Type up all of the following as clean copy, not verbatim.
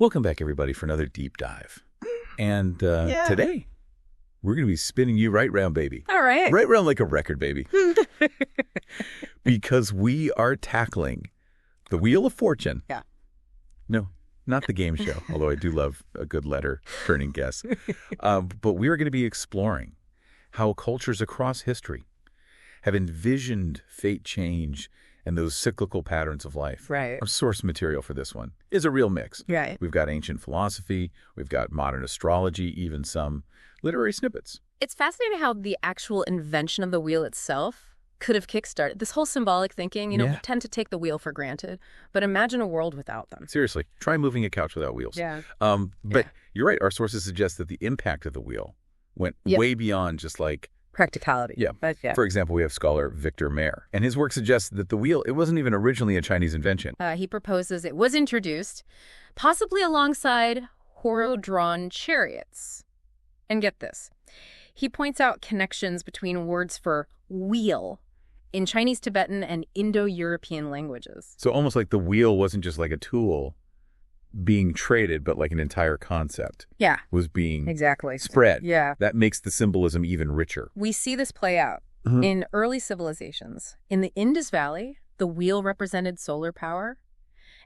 Welcome back, everybody, for another deep dive. And Yeah. today, we're going to be spinning you right round, baby. All right. Right round like a record, baby. Because we are tackling the Wheel of Fortune. Yeah. No, not the game show, although I do love a good letter-turning guess. But we are going to be exploring how cultures across history have envisioned fate change and those cyclical patterns of life. Right. Our source material for this one is a real mix. Right. We've got ancient philosophy, we've got modern astrology, even some literary snippets. It's fascinating how the actual invention of the wheel itself could have kickstarted this whole symbolic thinking. We tend to take the wheel for granted, but imagine a world without them. Seriously, try moving a couch without wheels. Yeah. But you're right, our sources suggest that the impact of the wheel went way beyond just like, Practicality. Yeah. But yeah. for example, we have scholar Victor Mayer, and his work suggests that the wheel, it wasn't even originally a Chinese invention. He proposes it was introduced, possibly alongside horse-drawn chariots. And get this, he points out connections between words for wheel in Chinese, Tibetan, and Indo-European languages. So almost like the wheel wasn't just like a tool being traded, but like an entire concept Yeah. was being Exactly. spread. Yeah. That makes the symbolism even richer. We see this play out in early civilizations. In the Indus Valley, the wheel represented solar power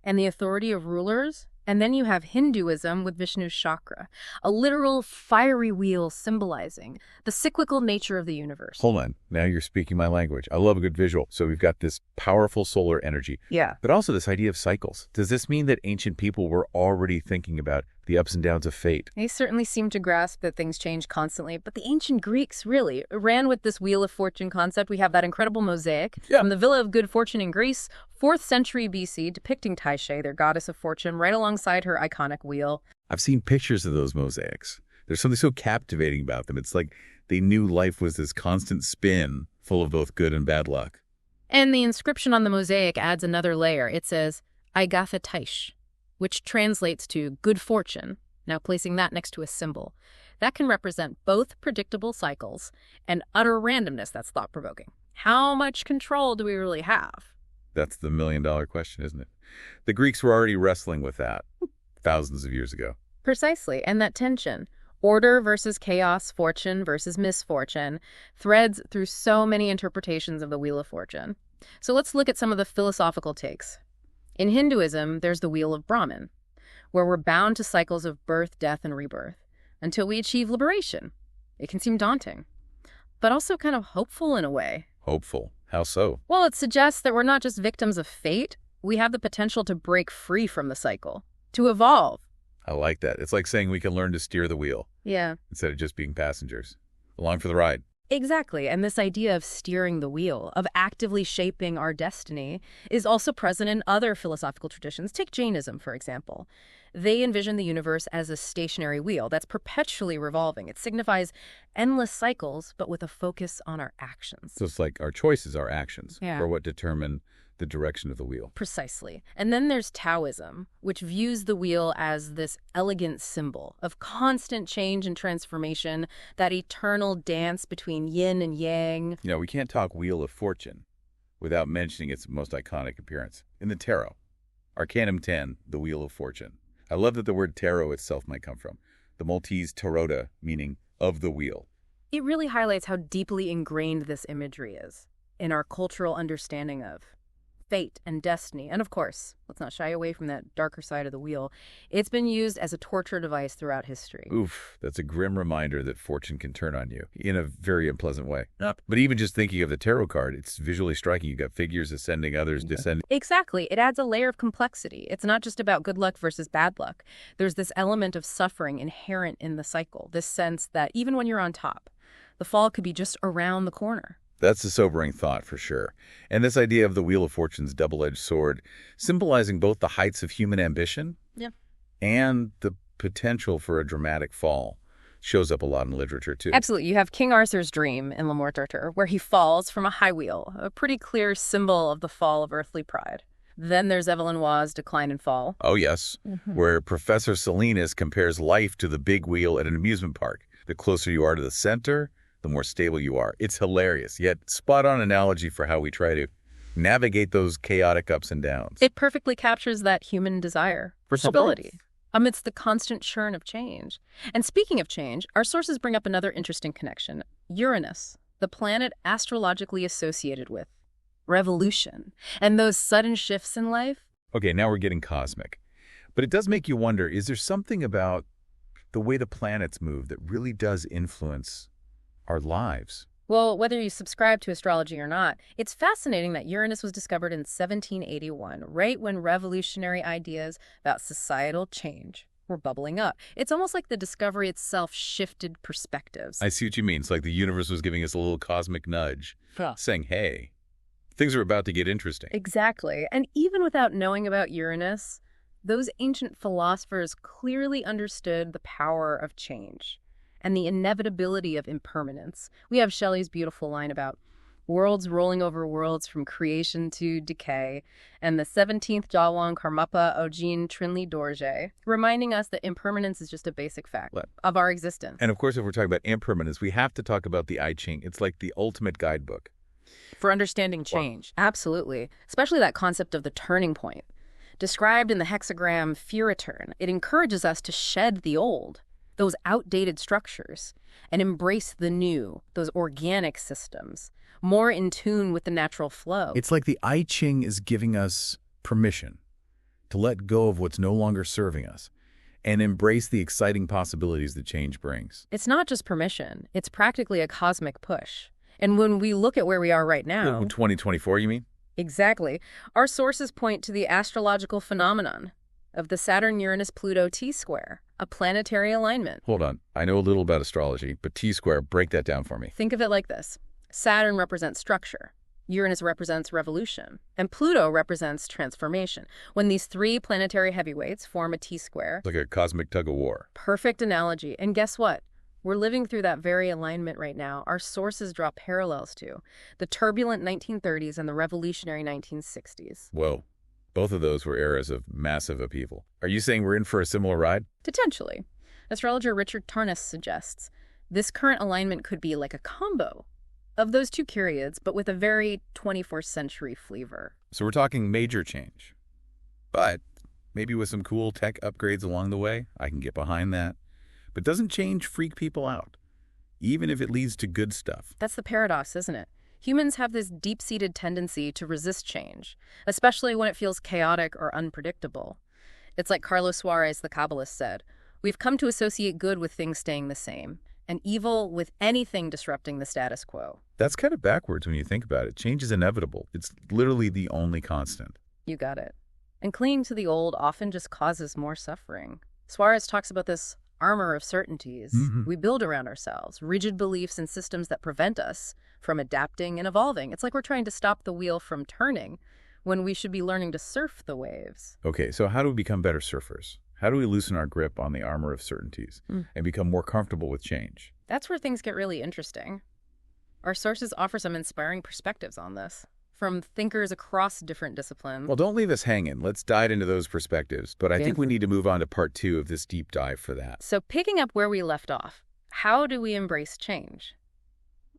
and the authority of rulers. And then you have Hinduism with Vishnu's chakra, a literal fiery wheel symbolizing the cyclical nature of the universe. Hold on. Now you're speaking my language. I love a good visual. So we've got this powerful solar energy, Yeah. but also this idea of cycles. Does this mean that ancient people were already thinking about the ups and downs of fate? They certainly seem to grasp that things change constantly, but the ancient Greeks really ran with this Wheel of Fortune concept. We have that incredible mosaic from the Villa of Good Fortune in Greece, 4th century BC, depicting Taishe, their goddess of fortune, right alongside her iconic wheel. I've seen pictures of those mosaics. There's something so captivating about them. It's like they knew life was this constant spin full of both good and bad luck. And the inscription on the mosaic adds another layer. It says, Igatha Taish, which translates to good fortune. Now placing that next to a symbol. That can represent both predictable cycles and utter randomness. That's thought-provoking. How much control do we really have? That's the million-dollar question, isn't it? The Greeks were already wrestling with that thousands of years ago. Precisely, and that tension, order versus chaos, fortune versus misfortune, threads through so many interpretations of the Wheel of Fortune. So let's look at some of the philosophical takes. In Hinduism, there's the Wheel of Brahman, where we're bound to cycles of birth, death, and rebirth until we achieve liberation. It can seem daunting, but also kind of hopeful in a way. Hopeful. How so? Well, it suggests that we're not just victims of fate. We have the potential to break free from the cycle, to evolve. I like that. It's like saying we can learn to steer the wheel Yeah. instead of just being passengers. Along for the ride. Exactly. And this idea of steering the wheel, of actively shaping our destiny, is also present in other philosophical traditions. Take Jainism, for example. They envision the universe as a stationary wheel that's perpetually revolving. It signifies endless cycles, but with a focus on our actions. So it's like our choices, our actions, Yeah. are what determine the direction of the wheel. Precisely. And then there's Taoism, which views the wheel as this elegant symbol of constant change and transformation, that eternal dance between yin and yang. You know, we can't talk Wheel of Fortune without mentioning its most iconic appearance. In the tarot, Arcanum 10, the Wheel of Fortune. I love that the word tarot itself might come from the Maltese tarota, meaning of the wheel. It really highlights how deeply ingrained this imagery is in our cultural understanding of fate and destiny. And of course, let's not shy away from that darker side of the wheel. It's been used as a torture device throughout history. Oof, that's a grim reminder that fortune can turn on you in a very unpleasant way. But even just thinking of the tarot card, it's visually striking. You've got figures ascending, others descending. Exactly. It adds a layer of complexity. It's not just about good luck versus bad luck. There's this element of suffering inherent in the cycle, this sense that even when you're on top, the fall could be just around the corner. That's a sobering thought for sure. And this idea of the Wheel of Fortune's double-edged sword, symbolizing both the heights of human ambition and the potential for a dramatic fall, shows up a lot in literature too. Absolutely. You have King Arthur's dream in Le Morte d'Arthur, where he falls from a high wheel, a pretty clear symbol of the fall of earthly pride. Then there's Evelyn Waugh's Decline and Fall. Oh, yes, where Professor Salinas compares life to the big wheel at an amusement park. The closer you are to the center, the more stable you are. It's hilarious, yet spot-on analogy for how we try to navigate those chaotic ups and downs. It perfectly captures that human desire for stability. amidst the constant churn of change. And speaking of change, our sources bring up another interesting connection. Uranus, the planet astrologically associated with revolution and those sudden shifts in life. Okay, now we're getting cosmic. But it does make you wonder, is there something about the way the planets move that really does influence our lives? Well, whether you subscribe to astrology or not, it's fascinating that Uranus was discovered in 1781, right when revolutionary ideas about societal change were bubbling up. It's almost like the discovery itself shifted perspectives. I see what you mean. It's like the universe was giving us a little cosmic nudge, Huh. saying, hey, things are about to get interesting. Exactly. And even without knowing about Uranus, those ancient philosophers clearly understood the power of change and the inevitability of impermanence. We have Shelley's beautiful line about worlds rolling over worlds from creation to decay, and the 17th Jawang Karmapa Ojin Trinley Dorje, reminding us that impermanence is just a basic fact of our existence. And of course, if we're talking about impermanence, we have to talk about the I Ching. It's like the ultimate guidebook. For understanding change. Wow. Absolutely. Especially that concept of the turning point. Described in the hexagram Fear-a-turn, it encourages us to shed the old, those outdated structures, and embrace the new, those organic systems, more in tune with the natural flow. It's like the I Ching is giving us permission to let go of what's no longer serving us and embrace the exciting possibilities that change brings. It's not just permission. It's practically a cosmic push. And when we look at where we are right now... 2024, you mean? Exactly. Our sources point to the astrological phenomenon of the Saturn-Uranus-Pluto T-square, a planetary alignment. Hold on. I know a little about astrology, but T-square, break that down for me. Think of it like this. Saturn represents structure, Uranus represents revolution, and Pluto represents transformation. When these three planetary heavyweights form a T-square... It's like a cosmic tug-of-war. Perfect analogy. And guess what? We're living through that very alignment right now. Our sources draw parallels to the turbulent 1930s and the revolutionary 1960s. Whoa. Both of those were eras of massive upheaval. Are you saying we're in for a similar ride? Potentially. Astrologer Richard Tarnas suggests this current alignment could be like a combo of those two periods, but with a very 21st century flavor. So we're talking major change. But maybe with some cool tech upgrades along the way, I can get behind that. But doesn't change freak people out, even if it leads to good stuff? That's the paradox, isn't it? Humans have this deep-seated tendency to resist change, especially when it feels chaotic or unpredictable. It's like Carlos Suarez, the Kabbalist, said, "We've come to associate good with things staying the same, and evil with anything disrupting the status quo." That's kind of backwards when you think about it. Change is inevitable. It's literally the only constant. You got it. And clinging to the old often just causes more suffering. Suarez talks about this armor of certainties we build around ourselves, rigid beliefs and systems that prevent us from adapting and evolving. It's like we're trying to stop the wheel from turning when we should be learning to surf the waves. Okay, so how do we become better surfers? How do we loosen our grip on the armor of certainties and become more comfortable with change? That's where things get really interesting. Our sources offer some inspiring perspectives on this, from thinkers across different disciplines. Well, don't leave us hanging. Let's dive into those perspectives. But I think we need to move on to part 2 of this deep dive for that. So picking up where we left off, how do we embrace change?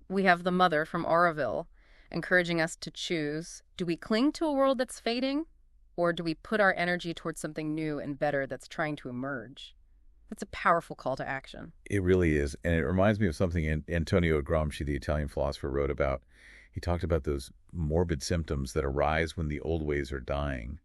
We have the mother from Oroville encouraging us to choose. Do we cling to a world that's fading, or do we put our energy towards something new and better that's trying to emerge? That's a powerful call to action. It really is. And it reminds me of something Antonio Gramsci, the Italian philosopher, wrote about. He talked about those morbid symptoms that arise when the old ways are dying,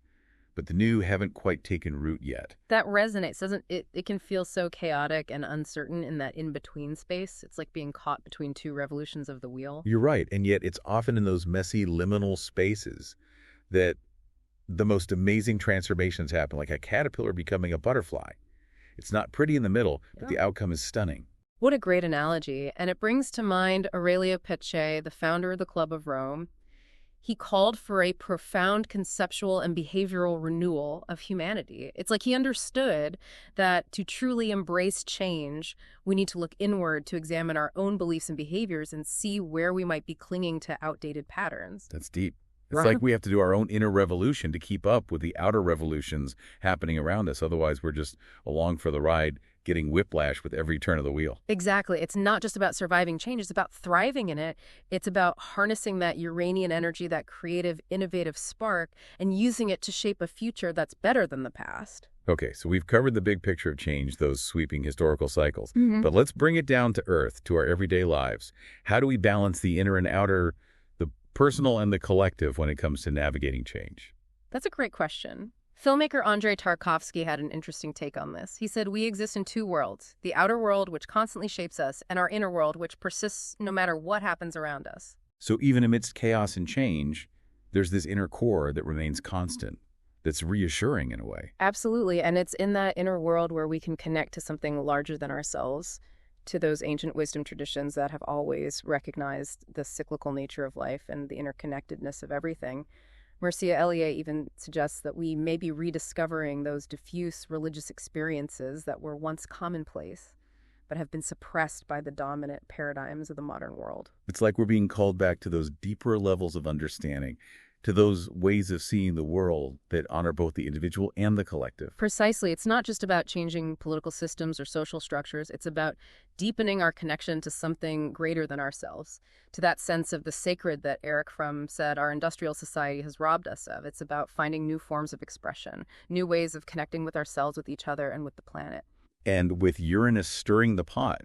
but the new haven't quite taken root yet. That resonates, doesn't it? It can feel so chaotic and uncertain in that in-between space. It's like being caught between two revolutions of the wheel. You're right. And yet it's often in those messy liminal spaces that the most amazing transformations happen, like a caterpillar becoming a butterfly. It's not pretty in the middle, but the outcome is stunning. What a great analogy. And it brings to mind Aurelio Peccei, the founder of the Club of Rome. He called for a profound conceptual and behavioral renewal of humanity. It's like he understood that to truly embrace change, we need to look inward to examine our own beliefs and behaviors and see where we might be clinging to outdated patterns. That's deep. It's like we have to do our own inner revolution to keep up with the outer revolutions happening around us. Otherwise, we're just along for the ride, getting whiplash with every turn of the wheel. Exactly. It's not just about surviving change. It's about thriving in it. It's about harnessing that Uranian energy, that creative, innovative spark, and using it to shape a future that's better than the past. Okay, so we've covered the big picture of change, those sweeping historical cycles. Hmm. But let's bring it down to earth, to our everyday lives. How do we balance the inner and outer, the personal and the collective when it comes to navigating change? That's a great question. Filmmaker Andrei Tarkovsky had an interesting take on this. He said, "We exist in two worlds, the outer world, which constantly shapes us, and our inner world, which persists no matter what happens around us." So even amidst chaos and change, there's this inner core that remains constant, that's reassuring in a way. Absolutely. And it's in that inner world where we can connect to something larger than ourselves, to those ancient wisdom traditions that have always recognized the cyclical nature of life and the interconnectedness of everything. Mircea Eliade even suggests that we may be rediscovering those diffuse religious experiences that were once commonplace, but have been suppressed by the dominant paradigms of the modern world. It's like we're being called back to those deeper levels of understanding, to those ways of seeing the world that honor both the individual and the collective. Precisely. It's not just about changing political systems or social structures. It's about deepening our connection to something greater than ourselves, to that sense of the sacred that Erich Fromm said our industrial society has robbed us of. It's about finding new forms of expression, new ways of connecting with ourselves, with each other, and with the planet. And with Uranus stirring the pot,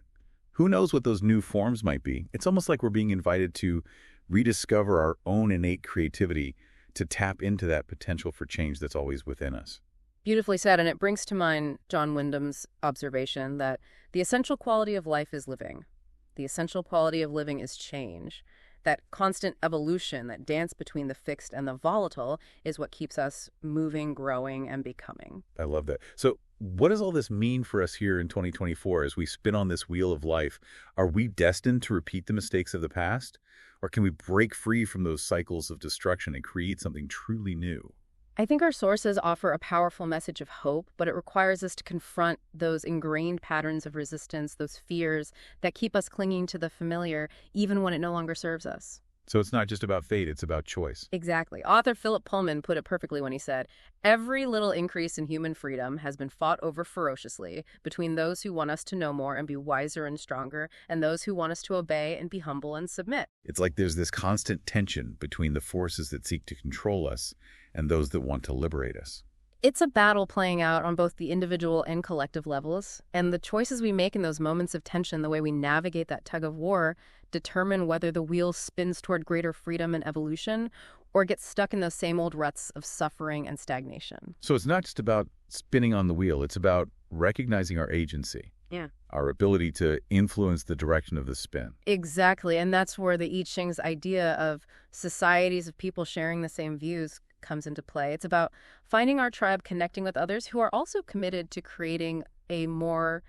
who knows what those new forms might be? It's almost like we're being invited to rediscover our own innate creativity, to tap into that potential for change that's always within us. Beautifully said, and it brings to mind John Wyndham's observation that the essential quality of life is living. The essential quality of living is change. That constant evolution, that dance between the fixed and the volatile, is what keeps us moving, growing, and becoming. I love that. So what does all this mean for us here in 2024 as we spin on this wheel of life? Are we destined to repeat the mistakes of the past? Or can we break free from those cycles of destruction and create something truly new? I think our sources offer a powerful message of hope, but it requires us to confront those ingrained patterns of resistance, those fears that keep us clinging to the familiar, even when it no longer serves us. So it's not just about fate, it's about choice. Exactly. Author Philip Pullman put it perfectly when he said, "Every little increase in human freedom has been fought over ferociously between those who want us to know more and be wiser and stronger, and those who want us to obey and be humble and submit." It's like there's this constant tension between the forces that seek to control us and those that want to liberate us. It's a battle playing out on both the individual and collective levels, and the choices we make in those moments of tension, the way we navigate that tug of war, determine whether the wheel spins toward greater freedom and evolution or gets stuck in those same old ruts of suffering and stagnation. So it's not just about spinning on the wheel, it's about recognizing our agency. Yeah. Our ability to influence the direction of the spin. Exactly, and that's where the I Ching's idea of societies of people sharing the same views comes into play. It's about finding our tribe, connecting with others who are also committed to creating a more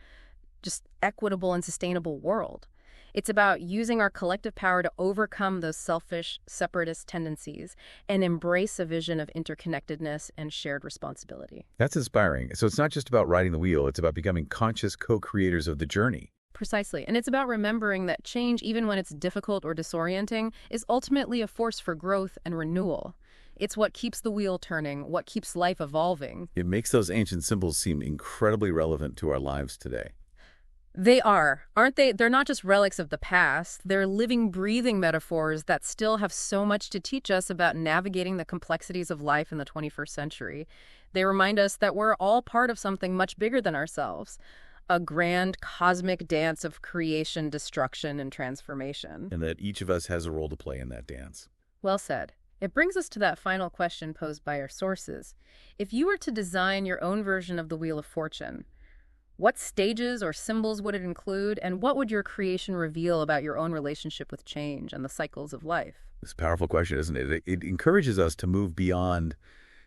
just equitable and sustainable world. It's about using our collective power to overcome those selfish, separatist tendencies and embrace a vision of interconnectedness and shared responsibility. That's inspiring. So it's not just about riding the wheel, it's about becoming conscious co-creators of the journey. Precisely. And it's about remembering that change, even when it's difficult or disorienting, is ultimately a force for growth and renewal. It's what keeps the wheel turning, what keeps life evolving. It makes those ancient symbols seem incredibly relevant to our lives today. They are, aren't they? They're not just relics of the past. They're living, breathing metaphors that still have so much to teach us about navigating the complexities of life in the 21st century. They remind us that we're all part of something much bigger than ourselves. A grand cosmic dance of creation, destruction, and transformation. And that each of us has a role to play in that dance. Well said. It brings us to that final question posed by our sources. If you were to design your own version of the Wheel of Fortune, what stages or symbols would it include, and what would your creation reveal about your own relationship with change and the cycles of life? It's a powerful question, isn't it? It encourages us to move beyond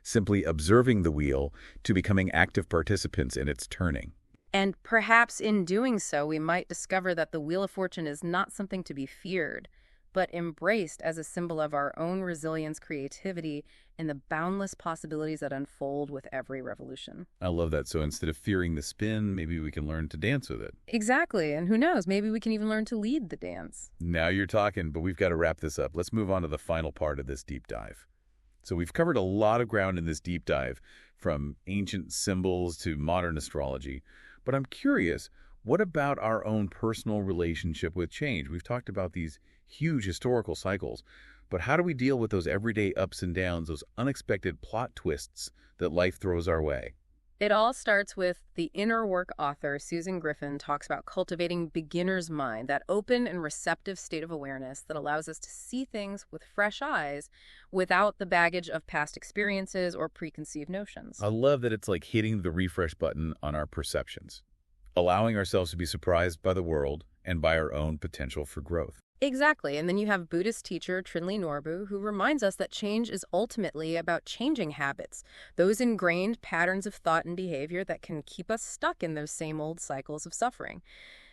simply observing the wheel to becoming active participants in its turning. And perhaps in doing so, we might discover that the Wheel of Fortune is not something to be feared, but embraced as a symbol of our own resilience, creativity, and the boundless possibilities that unfold with every revolution. I love that. So instead of fearing the spin, maybe we can learn to dance with it. Exactly. And who knows, maybe we can even learn to lead the dance. Now you're talking, but we've got to wrap this up. Let's move on to the final part of this deep dive. So we've covered a lot of ground in this deep dive, from ancient symbols to modern astrology. But I'm curious, what about our own personal relationship with change? We've talked about these huge historical cycles, but how do we deal with those everyday ups and downs, those unexpected plot twists that life throws our way? It all starts with the inner work author, Susan Griffin, talks about cultivating beginner's mind, that open and receptive state of awareness that allows us to see things with fresh eyes without the baggage of past experiences or preconceived notions. I love that it's like hitting the refresh button on our perceptions, allowing ourselves to be surprised by the world and by our own potential for growth. Exactly. And then you have Buddhist teacher Trinley Norbu, who reminds us that change is ultimately about changing habits, those ingrained patterns of thought and behavior that can keep us stuck in those same old cycles of suffering.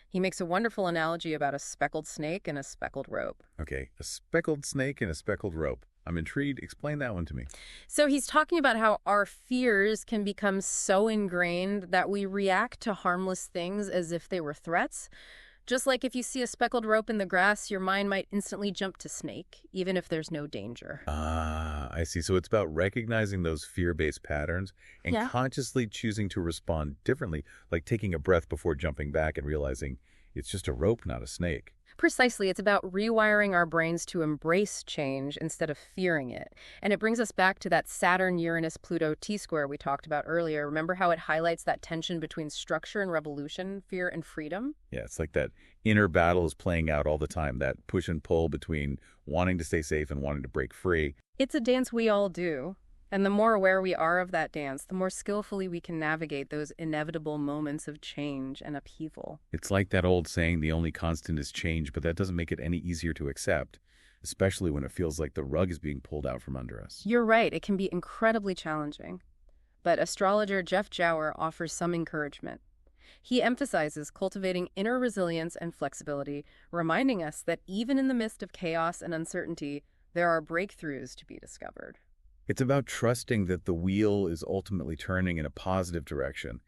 He makes a wonderful analogy about a speckled snake and a speckled rope. Okay, a speckled snake and a speckled rope. I'm intrigued. Explain that one to me. So he's talking about how our fears can become so ingrained that we react to harmless things as if they were threats. Just like if you see a speckled rope in the grass, your mind might instantly jump to snake, even if there's no danger. Ah, I see. So it's about recognizing those fear-based patterns and Yeah. consciously choosing to respond differently, like taking a breath before jumping back and realizing it's just a rope, not a snake. Precisely, it's about rewiring our brains to embrace change instead of fearing it. And it brings us back to that Saturn-Uranus-Pluto T-square we talked about earlier. Remember how it highlights that tension between structure and revolution, fear and freedom? Yeah, it's like that inner battle is playing out all the time, that push and pull between wanting to stay safe and wanting to break free. It's a dance we all do. And the more aware we are of that dance, the more skillfully we can navigate those inevitable moments of change and upheaval. It's like that old saying, the only constant is change, but that doesn't make it any easier to accept, especially when it feels like the rug is being pulled out from under us. You're right, it can be incredibly challenging. But astrologer Jeff Jower offers some encouragement. He emphasizes cultivating inner resilience and flexibility, reminding us that even in the midst of chaos and uncertainty, there are breakthroughs to be discovered. It's about trusting that the wheel is ultimately turning in a positive direction,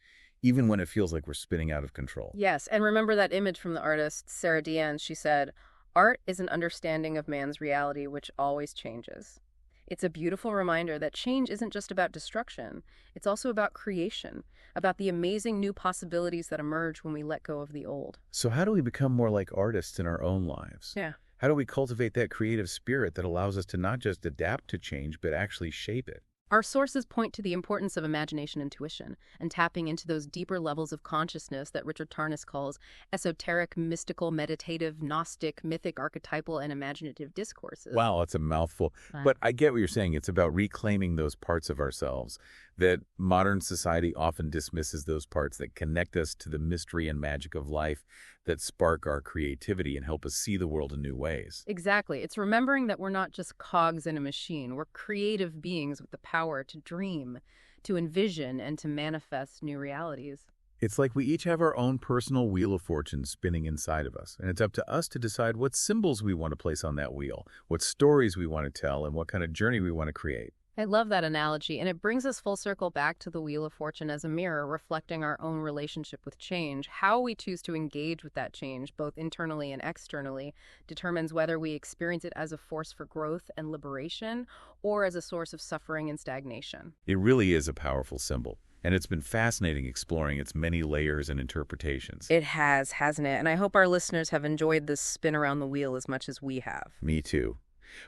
even when it feels like we're spinning out of control. Yes, and remember that image from the artist Sarah Dian. She said, "Art is an understanding of man's reality which always changes." It's a beautiful reminder that change isn't just about destruction. It's also about creation, about the amazing new possibilities that emerge when we let go of the old. So how do we become more like artists in our own lives? Yeah. How do we cultivate that creative spirit that allows us to not just adapt to change, but actually shape it? Our sources point to the importance of imagination and intuition and tapping into those deeper levels of consciousness that Richard Tarnas calls esoteric, mystical, meditative, Gnostic, mythic, archetypal, and imaginative discourses. Wow, that's a mouthful. Wow. But I get what you're saying. It's about reclaiming those parts of ourselves that modern society often dismisses, those parts that connect us to the mystery and magic of life, that spark our creativity and help us see the world in new ways. Exactly. It's remembering that we're not just cogs in a machine. We're creative beings with the power to dream, to envision, and to manifest new realities. It's like we each have our own personal wheel of fortune spinning inside of us, and it's up to us to decide what symbols we want to place on that wheel, what stories we want to tell, and what kind of journey we want to create. I love that analogy, and it brings us full circle back to the Wheel of Fortune as a mirror reflecting our own relationship with change. How we choose to engage with that change, both internally and externally, determines whether we experience it as a force for growth and liberation or as a source of suffering and stagnation. It really is a powerful symbol, and it's been fascinating exploring its many layers and interpretations. It has, hasn't it? And I hope our listeners have enjoyed this spin around the wheel as much as we have. Me too.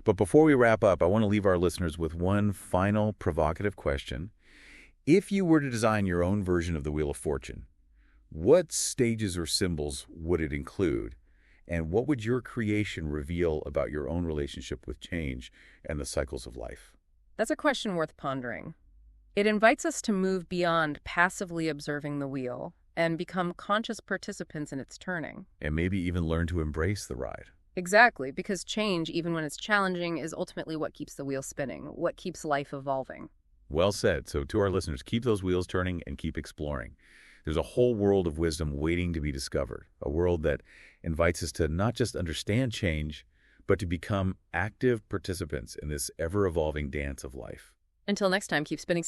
But before we wrap up, I want to leave our listeners with one final provocative question. If you were to design your own version of the Wheel of Fortune, what stages or symbols would it include? And what would your creation reveal about your own relationship with change and the cycles of life? That's a question worth pondering. It invites us to move beyond passively observing the wheel and become conscious participants in its turning. And maybe even learn to embrace the ride. Exactly, because change, even when it's challenging, is ultimately what keeps the wheel spinning, what keeps life evolving. Well said. So to our listeners, keep those wheels turning and keep exploring. There's a whole world of wisdom waiting to be discovered, a world that invites us to not just understand change, but to become active participants in this ever-evolving dance of life. Until next time, keep spinning.